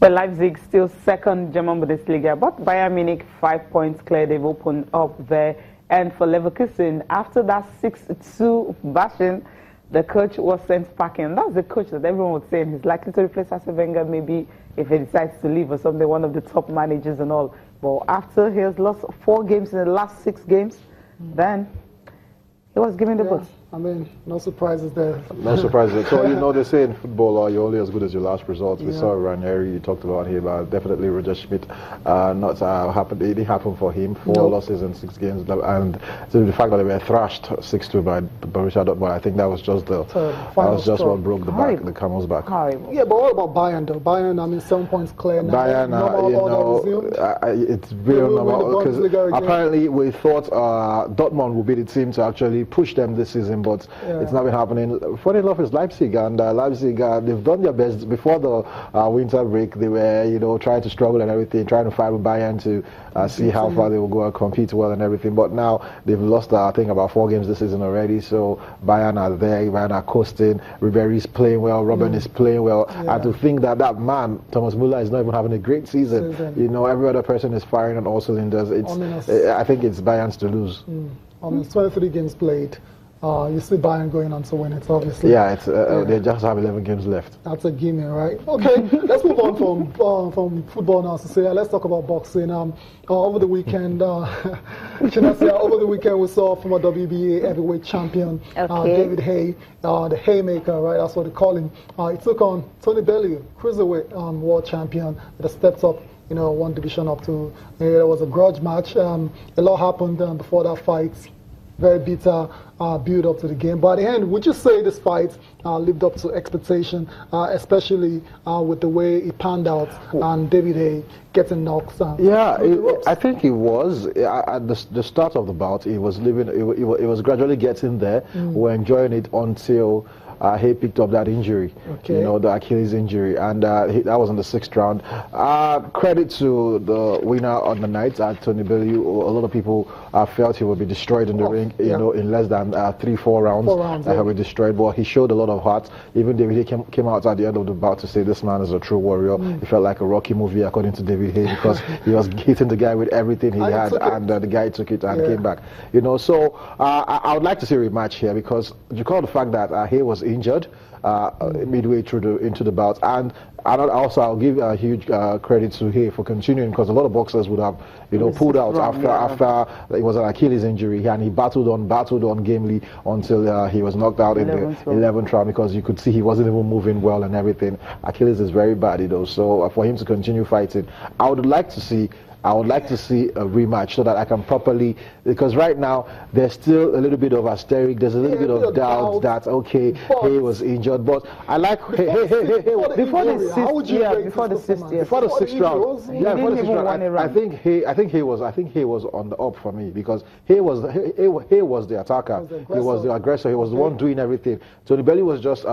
But Leipzig still second German Bundesliga, but Bayern Munich 5 points clear. They've opened up there. And for Leverkusen, after that 6-2 bashing, the coach was sent packing. That's the coach that everyone was saying he's likely to replace Arsene Wenger, maybe if he decides to leave or something, one of the top managers and all. But after he has lost 4 games in the last 6 games, then he was given the books. I mean, no surprises there. No surprises. So, you know, they say in football, you're only as good as your last result. We saw Ranieri, you talked about him, definitely Roger Schmidt. Not happened. It didn't happen for him. 4 losses in 6 games. And so the fact that they were thrashed 6-2 by Borussia Dortmund, I think that was just what broke the camel's back. Yeah, but what about Bayern, though? Bayern, I mean, 7 points clear now. Bayern, it's real normal, because apparently we thought Dortmund would be the team to actually push them this season, but it's not been happening. Funny enough, it's Leipzig, and Leipzig, they've done their best. Before the winter break, they were, trying to struggle and everything, trying to fight with Bayern to see how far they will go and compete well and everything. But now they've lost, I think, about 4 games this season already. So Bayern are there, Bayern are coasting. Ribéry's playing well, Robben is playing well. And to think that man, Thomas Müller, is not even having a great season. Every other person is firing on all cylinders. I think it's Bayern's to lose. I mean, 23 games played. You see Bayern going on to win it, obviously. Yeah, they just have 11 games left. That's a gimme, right? Okay, let's move on from football now. So let's talk about boxing. Over the weekend, over the weekend we saw former WBA heavyweight champion David Haye, the Haymaker, right? That's what they call him. He took on Tony Bellew, cruiserweight world champion, that steps up. 1 division up to. There was a grudge match. A lot happened before that fight. Very bitter build up to the game. But at the end, would you say this fight lived up to expectation, especially with the way it panned out and David Haye getting knocked down? Yeah, I think it was. At the start of the bout, it was gradually getting there. We're enjoying it until Haye picked up that injury, the Achilles injury, and that was in the 6th round. Credit to the winner on the night, Tony Bellew. A lot of people felt he would be destroyed in the ring, in less than 3-4 rounds. He would be destroyed, but he showed a lot of heart. Even David Haye came out at the end of the bout to say this man is a true warrior. It felt like a Rocky movie, according to David Haye, because he was hitting the guy with everything he had, and the guy took it and came back. So I would like to see a rematch here, because you call the fact that Haye was injured midway into the bout, and also I'll give a huge credit to Haye for continuing, because a lot of boxers would have pulled out after it was an Achilles injury, and he battled on gamely until he was knocked out in the 11th round, because you could see he wasn't even moving well and everything. Achilles is very bad, so for him to continue fighting, I would like to see a rematch so that I can properly, because right now there's still a little bit of asterisk, there's a little bit of doubt that Haye was injured, but I like before the 6th round. I think Haye was on the up for me, because Haye was the attacker, he was the aggressor, he was the one doing everything. Tony Bellew was just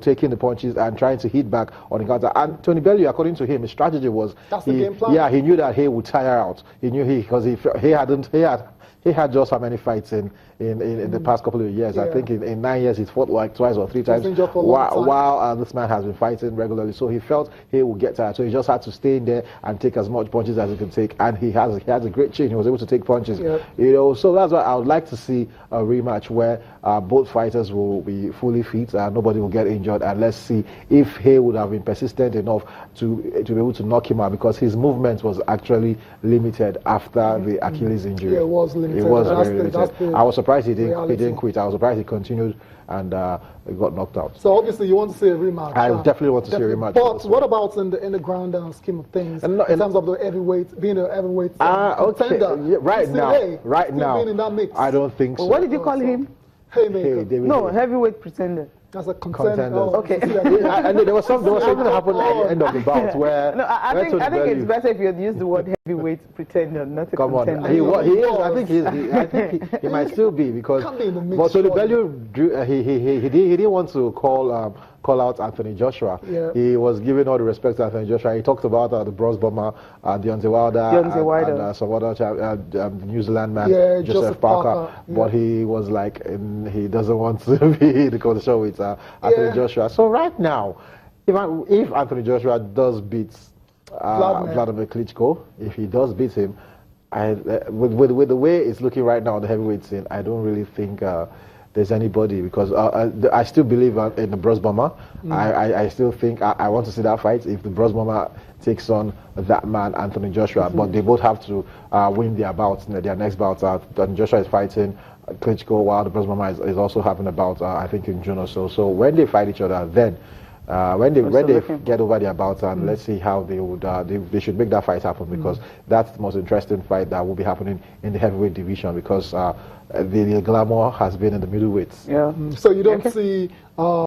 taking the punches and trying to hit back on the counter. And Tony Bellew, according to him, his strategy was the game plan. Yeah, he knew that Haye would tire out. He knew because he had just how many fights in the past couple of years. I think in 9 years he's fought like twice or 3 times while this man has been fighting regularly. So he felt he would get tired. So he just had to stay in there and take as much punches as he could take. And he has a great chin. He was able to take punches. So that's why I would like to see a rematch where both fighters will be fully fit and nobody will get injured. And let's see if Haye would have been persistent enough to be able to knock him out, because his movement was actually limited after the Achilles injury. Yeah, it was limited. It was very limited. I was surprised he didn't quit. I was surprised he continued and he got knocked out. So obviously you want to see a rematch. I definitely want to see a rematch. But what about in the grand scheme of things, in terms of the heavyweight, being a heavyweight contender? Right now, being in that mix. I don't think so. What did you call him? Haymaker. No, heavyweight pretender. That's a contender. Okay. And there was something that happened at the end of the bout where. No, I think it's better if you use the word heavyweight pretender, not a contender. Come on, he is. I think he might still be, because. But so the Bellew he didn't want to call out Anthony Joshua. He was giving all the respect to Anthony Joshua. He talked about the bronze bomber, Deontay Wilder, and some other New Zealand man, Joseph Parker. But he was like, he doesn't want to be the show with Anthony Joshua. So right now, if Anthony Joshua does beat Vladimir Klitschko. If he does beat him, with the way it's looking right now on the heavyweight scene, I don't really think there's anybody, because I still believe in the Bronze Bomber. I still think I want to see that fight if the Bronze Bomber takes on that man, Anthony Joshua. But they both have to win their bouts, their next bouts. Anthony Joshua is fighting Klitschko, while the Bronze Bomber is also having a bout, I think, in June or so. So when they fight each other, then when they get over their bouts, and let's see how they would they should make that fight happen, because that's the most interesting fight that will be happening in the heavyweight division, because the glamour has been in the middleweights. Yeah. So you don't see